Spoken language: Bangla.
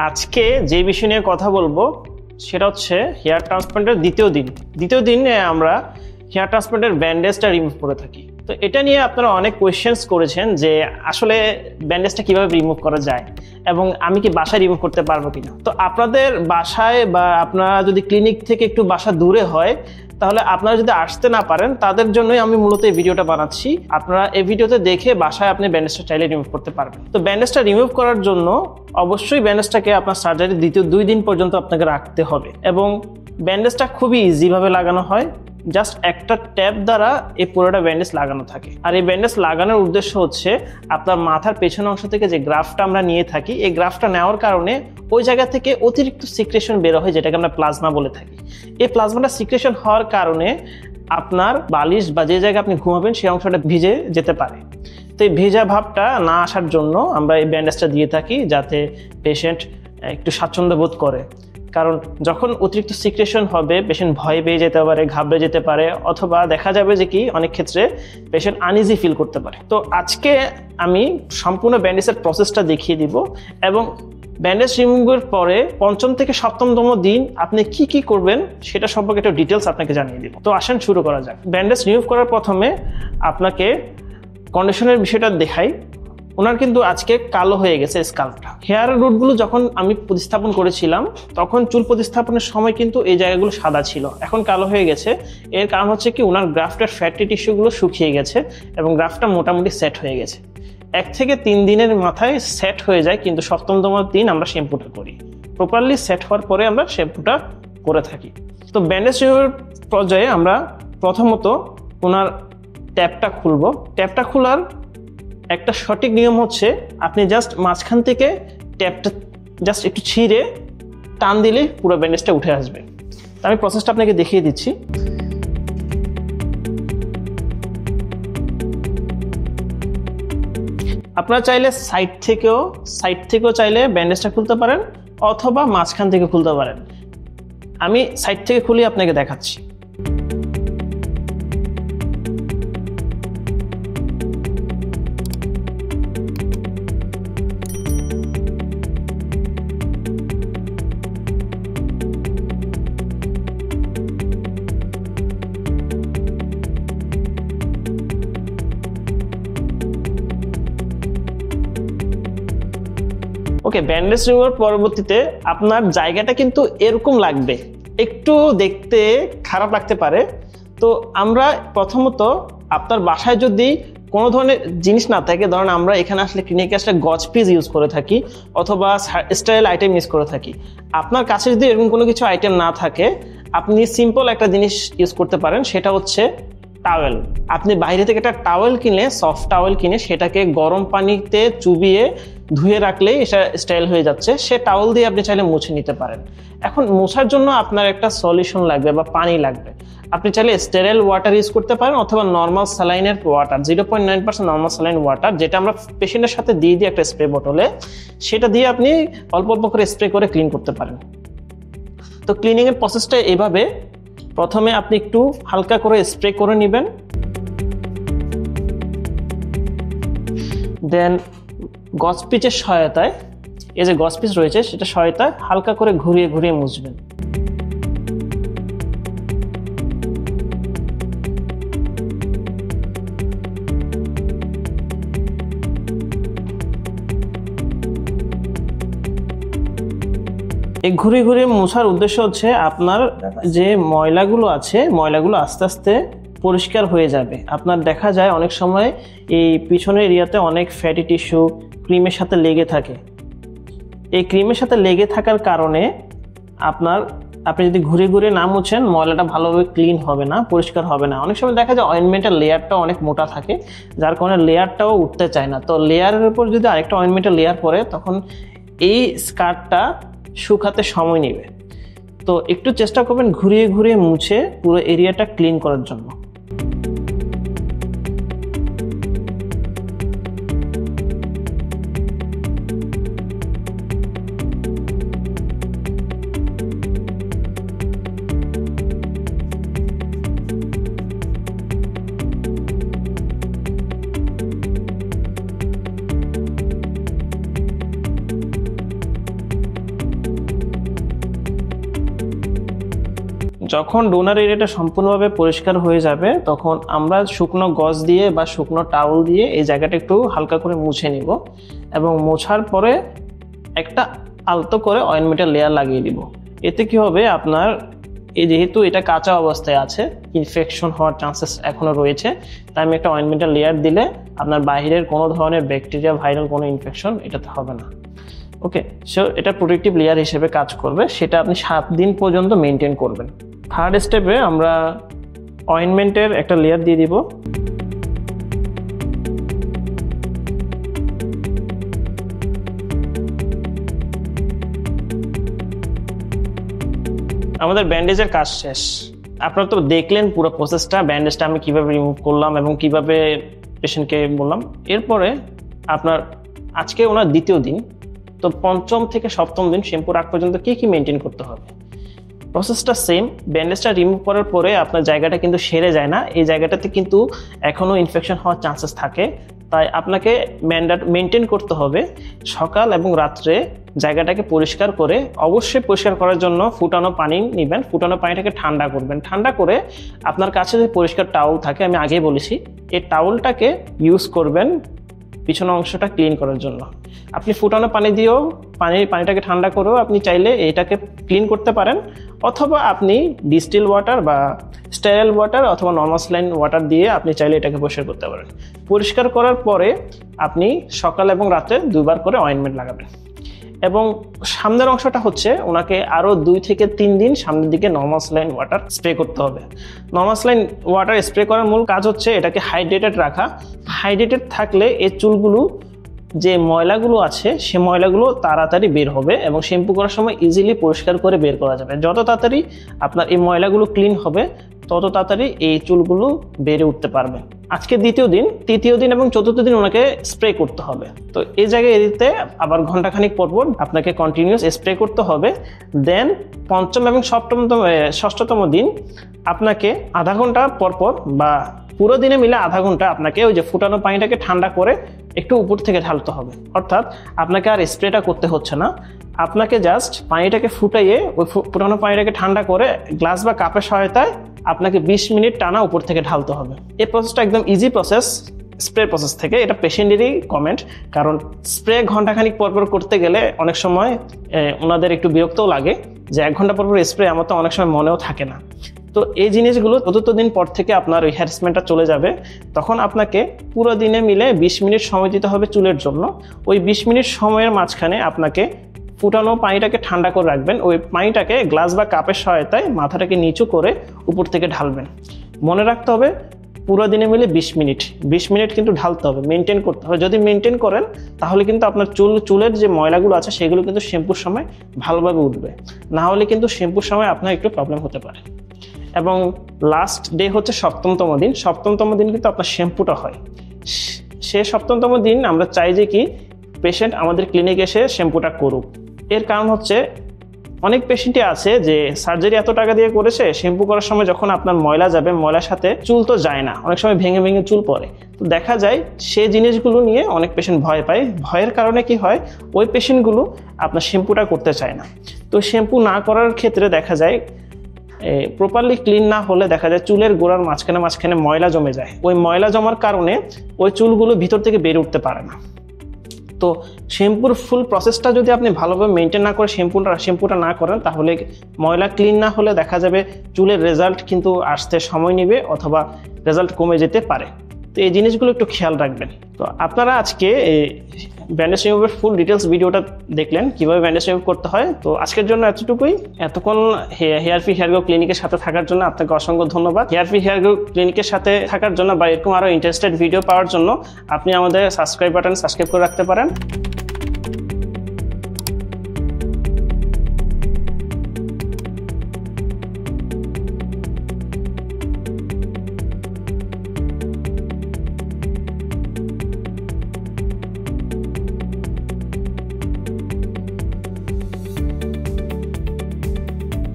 আজকে যে বিষয় নিয়ে কথা বলবো সেটা হচ্ছে হেয়ার ট্রান্সপ্লান্টের দ্বিতীয় দিন আমরা হেয়ার ট্রান্সপ্লান্টের ব্যান্ডেজটা রিমুভ করে থাকি। তো এটা নিয়ে আপনারা অনেক কোয়েশ্চেন্স করেছেন যে আসলে ব্যান্ডেজটা কিভাবে রিমুভ করা যায় এবং আমি কি বাসায় রিমুভ করতে পারবো কিনা। তো আপনাদের বাসায় বা আপনারা যদি ক্লিনিক থেকে একটু বাসা দূরে হয় তাহলে আপনারা যদি আসতে না পারেন তাদের জন্যই আমি মূলত এই ভিডিওটা বানাচ্ছি। আপনারা এই ভিডিওতে দেখে বাসায় আপনি ব্যান্ডেজটা চাইলে রিমুভ করতে পারবেন। তো ব্যান্ডেজটা রিমুভ করার জন্য অবশ্যই ব্যান্ডেজটাকে আপনার সার্জারির দ্বিতীয় 2 দিন পর্যন্ত আপনাকে রাখতে হবে এবং ব্যান্ডেজটা খুবই ইজিভাবে লাগানো হয়। জাস্ট একটা ট্যাপ দ্বারা এই পুরোটা ব্যান্ডেজ লাগানো থাকে। আর এই ব্যান্ডেজ লাগানোর উদ্দেশ্য হচ্ছে আপনার মাথার পেছনের অংশ থেকে যে গ্রাফটা আমরা নিয়ে থাকি, এই গ্রাফটা নেওয়ার কারণে ওই জায়গা থেকে অতিরিক্ত সিক্রেশন বের হয়, যেটাকে আমরা প্লাজমা বলে থাকি। এই প্লাজমাটা সিক্রেশন হওয়ার কারণে আপনার বালিশ বা যে জায়গায় আপনি ঘুমাবেন সেই অংশটা ভিজে যেতে পারে। তো এই ভেজা ভাবটা না আসার জন্য আমরা এই ব্যান্ডেজটা দিয়ে থাকি, যাতে পেশেন্ট একটু স্বাচ্ছন্দ্য বোধ করে। কারণ যখন অতিরিক্ত সিক্রেশন হবে পেশেন্ট ভয় পেয়ে যেতে পারে, ঘাবড়ে যেতে পারে, অথবা দেখা যাবে যে কি অনেক ক্ষেত্রে পেশেন্ট আনইজি ফিল করতে পারে। তো আজকে আমি সম্পূর্ণ ব্যান্ডেজের প্রসেসটা দেখিয়ে দিব এবং ব্যান্ডেজ রিমুভের পরে 5ম থেকে 7তম দিন আপনি কি কি করবেন সেটা সম্পর্কে একটু ডিটেলস আপনাকে জানিয়ে দিব। তো আসেন শুরু করা যাক। ব্যান্ডেজ রিমুভ করার প্রথমে আপনাকে কন্ডিশনের বিষয়টা দেখাই। ওনার কিন্তু আজকে কালো হয়ে গেছে স্কাল্পটা। হেয়ার রুটগুলো যখন আমি প্রতিস্থাপন করেছিলাম তখন চুল প্রতিস্থাপনের সময় কিন্তু এই জায়গাগুলো সাদা ছিল, এখন কালো হয়ে গেছে। এর কারণ হচ্ছে কি ওনার গ্রাফটের ফ্যাটি টিস্যুগুলো শুকিয়ে গেছে এবং গ্রাফটা মোটামুটি সেট হয়ে গেছে। 1 থেকে 3 দিনের মাথায় সেট হয়ে যায়, কিন্তু 7তম দিন আমরা শ্যাম্পুটা করি। প্রপারলি সেট হওয়ার পরে আমরা শ্যাম্পুটা করে থাকি। তো ব্যান্ডেজ রিমুভের পর্যায়ে আমরা প্রথমত ওনার ট্যাপটা খুলবো। ট্যাপটা খোলার একটা সঠিক নিয়ম হচ্ছে আপনি জাস্ট মাঝখান থেকে ট্যাপটা জাস্ট একটু ছিঁড়ে টান দিলে পুরো ব্যান্ডেজটা উঠে আসবে। আমি প্রসেসটা আপনাকে দেখিয়ে দিচ্ছি। আপনারা চাইলে সাইড থেকেও চাইলে ব্যান্ডেজটা খুলতে পারেন অথবা মাঝখান থেকে খুলতে পারেন। আমি সাইড থেকে খুলে আপনাকে দেখাচ্ছি। ওকে, ব্যান্ডেজ রিমুভার পরবর্তীতে আপনার জায়গাটা কিন্তু এরকম লাগবে, একটু দেখতে খারাপ লাগতে পারে। তো আমরা প্রথমত আপনার বাসায় যদি কোনো ধরনের জিনিস না থাকে, ধরেন আমরা এখানে আসলে ক্লিনিকে আসলে গজ পিস ইউজ করে থাকি অথবা স্টাইল আইটেম ইউজ করে থাকি, আপনার কাছে যদি এরকম কোনো কিছু আইটেম না থাকে আপনি সিম্পল একটা জিনিস ইউজ করতে পারেন, সেটা হচ্ছে টাওয়েল। আপনি বাইরে থেকে একটা টাওয়েল কিনে, সফট টাওয়েল কিনে সেটাকে গরম পানিতে চুবিয়ে ধুয়ে রাখলেই এটা স্টাইল হয়ে যাচ্ছে। সে টাওয়েল দিয়ে আপনি চাইলে মুছে নিতে পারেন। এখন মোছার জন্য আপনার একটা সলিউশন লাগবে বা পানি লাগবে। আপনি চাইলে স্টেরাইল ওয়াটার ইউজ করতে পারেন অথবা নর্মাল স্যালাইনের ওয়াটার, 0.9% নর্মাল স্যালাইন ওয়াটার, যেটা আমরা পেশেন্টের সাথে দিয়ে দিই একটা স্প্রে বোতলে, সেটা দিয়ে আপনি অল্প অল্প করে স্প্রে করে ক্লিন করতে পারেন। তো ক্লিনিংয়ের প্রসেসটা এভাবে, প্রথমে আপনি একটু হালকা করে স্প্রে করে নেবেন, দেন গজপিচের সহায়তায়, এই যে গজপিচ রয়েছে সেটা সহায়তায় হালকা করে ঘুরিয়ে ঘুরিয়ে মুছবেন। এই ঘুরিয়ে ঘুরিয়ে মোছার উদ্দেশ্য হচ্ছে আপনার যে ময়লাগুলো আছে ময়লাগুলো আস্তে আস্তে পরিষ্কার হয়ে যাবে। আপনার দেখা যায় অনেক সময় এই পিছনের এরিয়াতে অনেক ফ্যাটি টিস্যু ক্রিমের সাথে লেগে থাকে। এই ক্রিমের সাথে লেগে থাকার কারণে আপনি যদি ঘুরে ঘুরে না মুছেন ময়লাটা ভালোভাবে ক্লিন হবে না, পরিষ্কার হবে না। অনেক সময় দেখা যায় অয়েন্টমেন্টের লেয়ারটা অনেক মোটা থাকে, যার কারণে লেয়ারটাও উঠতে চায় না। তো লেয়ারের উপর যদি আরেকটা অয়েন্টমেন্টের লেয়ার পরে তখন এই স্কার্টটা শুকাতে সময় নেবে। তো একটু চেষ্টা করবেন ঘুরিয়ে ঘুরিয়ে মুছে পুরো এরিয়াটা ক্লিন করার জন্য। যখন ডোনার এরিয়াটা সম্পূর্ণভাবে পরিষ্কার হয়ে যাবে তখন আমরা শুকনো গজ দিয়ে বা শুকনো টাওয়াল দিয়ে এই জায়গাটা একটু হালকা করে মুছে নিব এবং মোছার পরে একটা আলতো করে অয়েন্টমেন্টের লেয়ার লাগিয়ে দিব। এতে কি হবে, আপনার যেহেতু এটা কাঁচা অবস্থায় আছে, ইনফেকশন হওয়ার চান্সেস এখনো রয়েছে, তাই আমি একটা অয়েন্টমেন্টের লেয়ার দিলে আপনার বাইরের কোনো ধরনের ব্যাকটেরিয়া ভাইরাল কোনো ইনফেকশন এটাতে হবে না। ওকে, সো এটা প্রোটেক্টিভ লেয়ার হিসেবে কাজ করবে, সেটা আপনি 7 দিন পর্যন্ত মেনটেন করবেন। থার্ড স্টেপে আমরা অয়েন্টমেন্টের একটা লেয়ার দিয়ে দিব। আমাদের ব্যান্ডেজের কাজ শেষ। আপনারা তো দেখলেন পুরো প্রসেসটা, ব্যান্ডেজটা আমি কিভাবে রিমুভ করলাম এবং কিভাবে পেশেন্টকে বললাম। এরপরে আপনার আজকে ওনার দ্বিতীয় দিন, তো পঞ্চম থেকে সপ্তম দিন শ্যাম্পুর আগ পর্যন্ত কি মেনটেন করতে হবে। প্রসেসটা সেম। ব্যান্ডেজটা রিমুভ করার পরে আপনার জায়গাটা কিন্তু সেরে যায় না, এই জায়গাটাতে কিন্তু এখনও ইনফেকশন হওয়ার চান্সেস থাকে। তাই আপনাকে মেনটেন করতে হবে সকাল এবং রাত্রে জায়গাটাকে পরিষ্কার করে, অবশ্যই পরিষ্কার করার জন্য ফুটানো পানি নেবেন, ফুটানো পানিটাকে ঠান্ডা করবেন, ঠান্ডা করে আপনার কাছে যে পরিষ্কার টাওয়াল থাকে, আমি আগেই বলেছি, এই টাওয়ালটাকে ইউজ করবেন পিছনের অংশটা ক্লিন করার জন্য। আপনি ফুটানো পানি দিয়েও পানিটাকে ঠান্ডা করেও আপনি চাইলে এটাকে ক্লিন করতে পারেন, অথবা আপনি ডিস্টিল ওয়াটার বা স্টেরাইল ওয়াটার অথবা নর্মাল স্যালাইন ওয়াটার দিয়ে আপনি চাইলে এটাকে পরিষ্কার করতে পারেন। পরিষ্কার করার পরে আপনি সকাল এবং রাতে 2 বার করে অয়েন্টমেন্ট লাগাবেন। এবং সামনের অংশটা হচ্ছে ওনাকে আরও 2 থেকে 3 দিন সামনের দিকে নর্মাল স্যালাইন ওয়াটার স্প্রে করতে হবে। নর্মাল স্যালাইন ওয়াটার স্প্রে করার মূল কাজ হচ্ছে এটাকে হাইড্রেটেড রাখা। হাইড্রেটেড থাকলে এই চুলগুলো যে ময়লাগুলো আছে সে ময়লাগুলো তাড়াতাড়ি বের হবে এবং শ্যাম্পু করার সময় ইজিলি পরিষ্কার করে বের করা যাবে। যত তাড়াতাড়ি আপনার এই ময়লাগুলো ক্লিন হবে তত তাড়াতাড়ি এই চুলগুলো বেড়ে উঠতে পারবে। আজকে দ্বিতীয় দিন, তৃতীয় দিন এবং চতুর্থ দিন ওনাকে স্প্রে করতে হবে। তো এই জায়গায় এদিকে আবার ঘন্টাখানিক পর আপনাকে কন্টিনিউস স্প্রে করতে হবে। দেন পঞ্চম এবং ষষ্ঠতম দিন আপনাকে আধা ঘন্টা পরপর বা পুরো দিনে মিলে আধা ঘন্টা আপনাকে ওই যে ফুটানো পানিটাকে ঠান্ডা করে একটু উপর থেকে ঢালতে হবে। অর্থাৎ আপনাকে আর স্প্রেটা করতে হচ্ছে না, আপনাকে জাস্ট পানিটাকে ফুটাইয়ে ওই ফুটানো পানিটাকে ঠান্ডা করে গ্লাস বা কাপের সহায়তায় আপনাকে 20 মিনিট টানা উপর থেকে ঢালতে হবে। এই প্রসেসটা একদম ইজি প্রসেস স্প্রে প্রসেস থেকে। এটা পেশেন্টেরই কমেন্ট, কারণ স্প্রে ঘন্টাখানিক পরপর করতে গেলে অনেক সময় ওনাদের একটু বিরক্তও লাগে যে 1 ঘন্টা পরপর স্প্রে, আমার তো অনেক সময় মনেও থাকে না। তো এই জিনিসগুলো চতুর্থ দিন পর থেকে আপনার ওই হ্যারাসমেন্টটা চলে যাবে। তখন আপনাকে পুরো দিনে মিলে 20 মিনিট সময় দিতে হবে চুলের জন্য। ওই 20 মিনিট সময়ের মাঝখানে আপনাকে ফুটানো পানিটাকে ঠান্ডা করে রাখবেন, ওই পানিটাকে গ্লাস বা কাপের সহায়তায় মাথাটাকে নিচু করে উপর থেকে ঢালবেন। মনে রাখতে হবে পুরো দিনে মিলে 20 মিনিট কিন্তু ঢালতে হবে, মেনটেন করতে হবে। যদি মেনটেন করেন তাহলে কিন্তু আপনার চুলের যে ময়লাগুলো আছে সেগুলো কিন্তু শ্যাম্পুর সময় ভালোভাবে উঠবে, না হলে কিন্তু শ্যাম্পুর সময় আপনার একটু প্রবলেম হতে পারে। এবং লাস্ট ডে হচ্ছে সপ্তমতম দিন। সপ্তমতম দিন কিন্তু আপনার শ্যাম্পুটা হয়। সে সপ্তমতম দিন আমরা চাই যে কি পেশেন্ট আমাদের ক্লিনিকে এসে শ্যাম্পুটা করুক। এর কারণ হচ্ছে অনেক পেশেন্টই আছে যে সার্জারি এত টাকা দিয়ে করেছে, শ্যাম্পু করার সময় যখন আপনার ময়লা যাবে, ময়লার সাথে চুল তো যায় না, অনেক সময় ভেঙে ভেঙে চুল পড়ে। তো দেখা যায় সেই জিনিসগুলো নিয়ে অনেক পেশেন্ট ভয় পায়। ভয়ের কারণে কি হয়, ওই পেশেন্টগুলো আপনার শ্যাম্পুটা করতে চায় না। তো শ্যাম্পু না করার ক্ষেত্রে দেখা যায় প্রপারলি ক্লিন না হলে দেখা যায় চুলের গোড়ার মাঝখানে ময়লা জমে যায়। ওই ময়লা জমার কারণে ওই চুলগুলো ভিতর থেকে বের উঠতে পারে না। তো শ্যাম্পুর ফুল প্রসেসটা যদি আপনি ভালোভাবে মেনটেন না করে শ্যাম্পুটা না করেন, তাহলে ময়লা ক্লিন না হলে দেখা যাবে চুলের রেজাল্ট কিন্তু আসতে সময় নেবে অথবা রেজাল্ট কমে যেতে পারে। তো এই জিনিসগুলো একটু খেয়াল রাখবেন। তো আপনারা আজকে ব্যান্ডেজ রিমুভের ফুল ডিটেলস ভিডিওটা দেখলেন কিভাবে ব্যান্ডেজ রিমুভ করতে হয়। তো আজকের জন্য এতটুকুই। এতক্ষণ হেয়ার ফ্রি হেয়ার গ্রো ক্লিনিকের সাথে থাকার জন্য আপনাকে অসংখ্য ধন্যবাদ। হেয়ার ফ্রি হেয়ার গ্রো ক্লিনিকের সাথে থাকার জন্য বা এরকম আরও ইন্টারেস্টেড ভিডিও পাওয়ার জন্য আপনি আমাদের সাবস্ক্রাইব বাটন সাবস্ক্রাইব করে রাখতে পারেন।